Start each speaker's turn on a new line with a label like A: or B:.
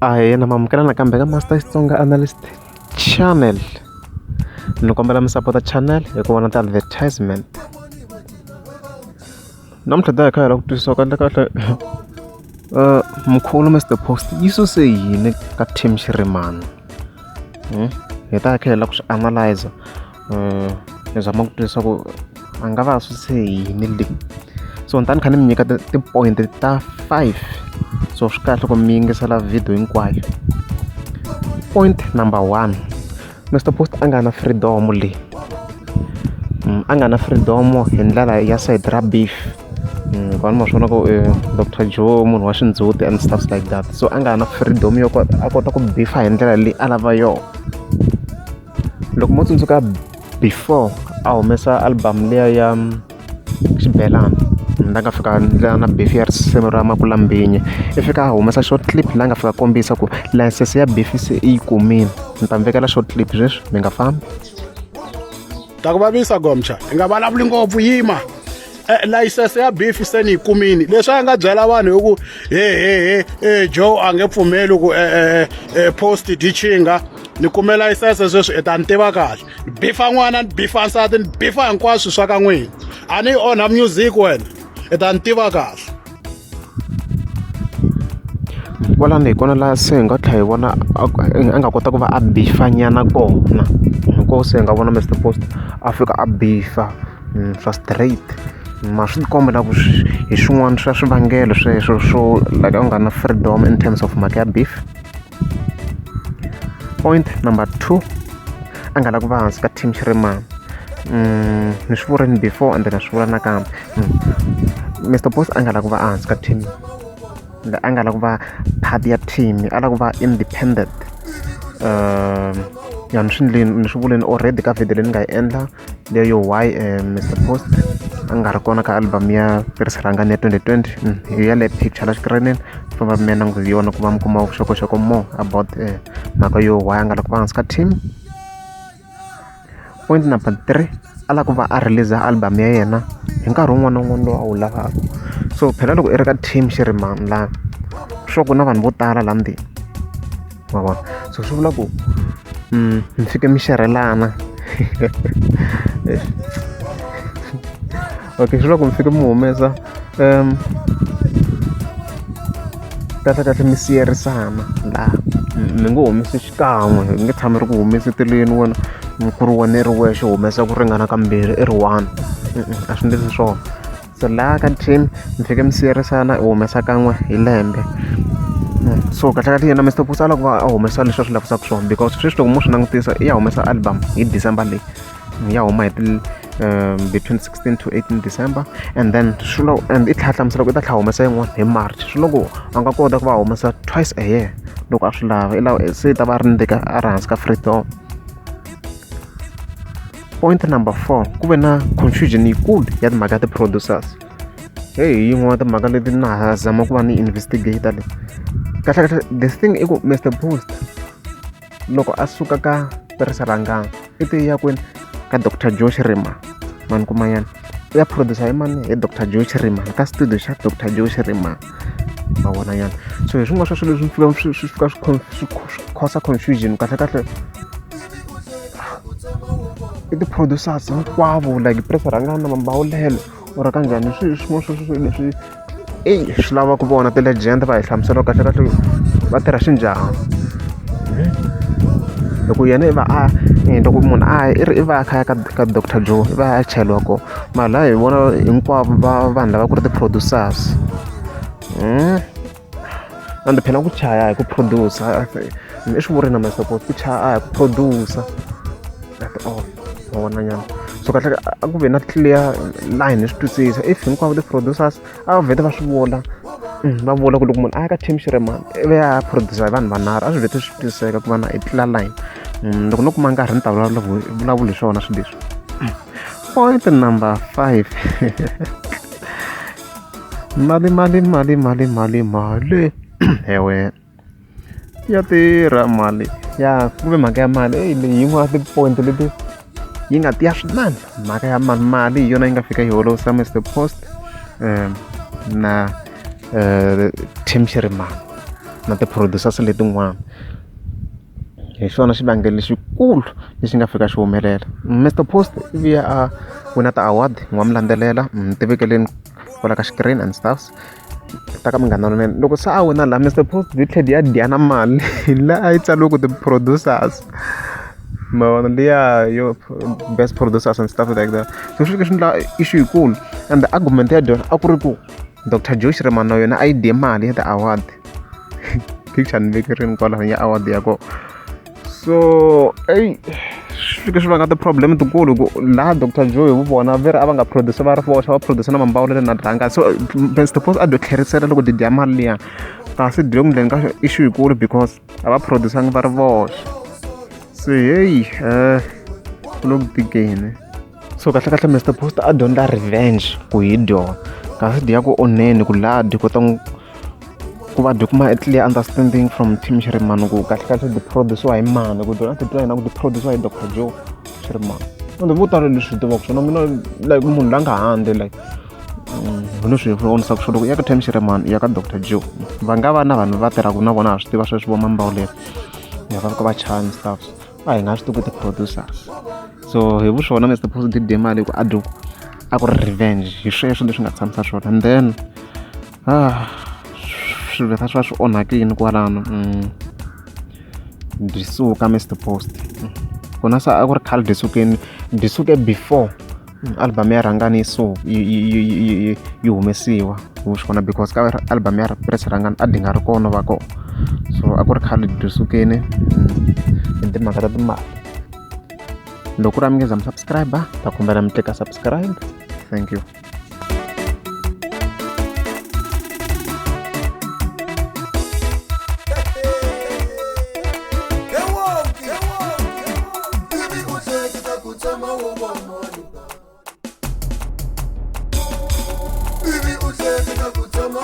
A: Ahee, namamukela nakambe ka Master Xitsonga Analyst Channel. Ni kombela mi support channel hi ku vona ti-advertisement. Namuntlha ta hi kha hi lava ku twisisa kahle mkhulu Mr Post yi suse yini ka Team Shirimani. Hi ta hi kha hi lava ku swi analyzer. Hi zama ku twisisa ku a nga va suse yini leyi. So ni ta ni kha ni mi nyika ti-point ta 5. So swi kahle ku mi yingisela video hinkwayo. Point number 1, Mr Post a nga na freedom leyi. A nga na freedom hi ndlela ya side ra beef. Vanhu ma swona ku Dr Joe munhu wa xindzhuti and stuff like that. So a nga na freedom yo a kota ku beefa hi ndlela leyi a lava yona. Loko mo tsundzuka before a humesa album liya ya xibelani, la nga fika na beef ya risimu ra Makulambinyi, i fika a humesa short clip la nga fika kombisa ku license ya beef se i yi kumile. Ni ta mi vekela short clip sweswi mi nga fambi.
B: Ta ku vavisa gomcha hi nga vulavuli ngopfu yima. License ya beef se ni yi kumini. Leswi a nga byela vanhu hi ku Joe a nge pfumeli ku post dichinga ni kume license sweswi i ta ni tiva kahle. Bifa n'wana ni bifa nsati ni bifa hinkwaswo swa ka n'wina. A ni onha music wena i ta ni tiva kahle.
A: Kwalani hi kona laha se hi nga tlhela hi vona a nga kota ku va a bifanyana kona. Hikokwalaho se hi nga vona Mr Post a fika a bifa swa straight. Ma swi kombela ku hi swin'wana swa swivangelo sweswo swo like a nga na freedom in terms of mhaka ya beef. Point number 2, a nga la ku va hansi ka Team Shirimani. Ni swi vurile before and then na swi vula nakambe. Mr Post a nga la ku va hansi ka team, a nga la ku va part ya team, a la ku va independent. Ya ni swi vuleni already ka video leyi ni nga yi endla leyo why Mr Post a nga ri kona ka album ya Pirisirangani ya 2020. Hi ya le picture la xikirinini famba mi languta yona ku va mi kuma vuxokoxoko more about mhaka yo why a nga la ku va hansi ka team. Point number 3, a la ku va a release album ya yena hi nkarhi wun'wana na wun'wana lowu a wu lavaka. So phela loko i ri ka Team Shirimani laha swo ku na vanhu vo tala laha ndzeni ma vona. So swi vula ku mi fike mi xerhelana. Okay, swi vula ku mi fike mi humesa kahle mi siyerisana laha. Mi ngo humesi xikan'we, hi nge tshami ri ku humesi tilweni wena ku ri wena i ri wexe humesa ku ringana kambirhi i ri 1. A swi ndlisi swona. So laha ka team mi fike mi siyerisana i humesa kan'we hi lembe. So kahle yena Mr Post a lava ku va a humesa leswi a swi lavisaka swona because sweswi loko mo swi langutisa i ya humesa album hi December leyi. Ya huma hi between 16 to 18 December and then and i tlhela hlamusela ku i ta tlhela humesa yin'wana hi March. Swi loko a nga kota ku va humesa twice a year loko a swi lava. I lava se ta va a ri ndeka a ri hansi ka freedom. Point number 4, ku ve na confusion yikulu ya timhaka ya ti-producers. Hi yin'wana timhaka leti na ha zama ku va ni investigator leyi. Kahle this thing i ku Mr Post loko a suka ka Pirisirangani i te ya kwini ka Dr Joe Shirimani. Mani kuma yana ya producer hi mani hi Dr Joe Shirimani ka studio xa Dr Joe Shirimani. Ma vona yana. So hi swin'wana swa swilo leswi swi fika swi cause confusion kahle. I ti-producers hinkwavo like Pirisirangani na Mambawulelo or ka njhani swin'wana swa leswi swi lava ku vona ti-legend va hi hlamusela kahle va tirha xinjhani. Loko yena i va loko munhu i va a kha ya ka Dr Joe i va a cheliwa kona. Mara laha hi vona hinkwavo vanhu lava ku ri ti-producers. And phela ku chaya hi ku producer. I swi vurile na Mr Post ku chaya hi ku producer. That's all. Ma vona nyana. So kahle a ku ve na clear line hi swi twisisa. If hinkwavo ti-producers a va vhete va swi vula. Va vula ku loko munhu a ya ka Team Shirimani i va ya producer hi vanhu vanharhu. A swi vhete swi twisiseka ku va na i clear line. Loko no kuma nkarhi ni ta vulavula hi swona swilo leswi. Point number 5. Mali. Ewe ya tirha mali. Ya ku ve mhaka ya mali leyi yin'wana ti-point leti yi nga tiya swinene. Mhaka ya mali hi yona yi nga fika yi holovisa Mr Post na Team Shirimani na ti-producers letin'wana hi xona xivangelo lexikulu lexi nga fika xi humelela. Mr Post ivi a wina ti-award n'wa mi landzelela mi tivekeleni kwala ka xikirini and stuffs ta ka Munghana Lonene. Loko se a wina laha Mr Post yi tlhela ya dya na mali laha a yi tsariwe ku ti-producers mavona liya yo best producers and stuff like that. So swi fike swi endla issue yikulu and the argument ya dyona a ku ri ku Dr Joe Shirimani na yona a yi dye mali ya ti-award picture ni vekerini kwalaho ya award ya kona. So swi fike swi vanga ti-problem tikulu ku laha Dr Joe hi vu vona ve ri a va nga produce va ri voxe va produce na mambawulele na rhanga. So Mr Post a dyo tlherisela loko ti dya mali liya kasi dyo ku endleni ka issue yikulu because a va produce-angi va ri voxe. So hey ku lo ku tikeni. So kahlekahle Mr Post a dyondza revenge ku hi dyona kasi di ya ku onheni ku laha di kota ku va di kuma a clear understanding from Team Shirimani ku kahlekahle di produce-wa hi mani ku dyona titwa hina ku di produce-wa hi Dr Joe Shirimani. Ende vo tala leswi tivaka swona mina like munhu la nga handle like hi leswi hi vonisaka swo loko ya ka Team Shirimani ya ka Dr Joe va nga va na vanhu va tirhaka na vona ha swi tiva sweswi vo mambawulelo ya va va chana stuff a hi nga swi tivi ti-producers. So hi vu swona Mr Post di dye mali ku a ku ri revenge hi sweswo leswi nga tshamisa swona and then swi vheta swi va swi onhakile kwalano di suka Mr Post kona sa a ku ri khale di suke before album ya Rhangani yi humesiwa hi swi vona because ka album ya Press Rhangani a di nga ri kona va kona. So a ku ri khale di sukeni hi timhaka ta timali. Loko ku ri a mi nge za mi subscribe ta kombela mi tleka subscribe. Thank you.
C: Bibi uhleki nakutama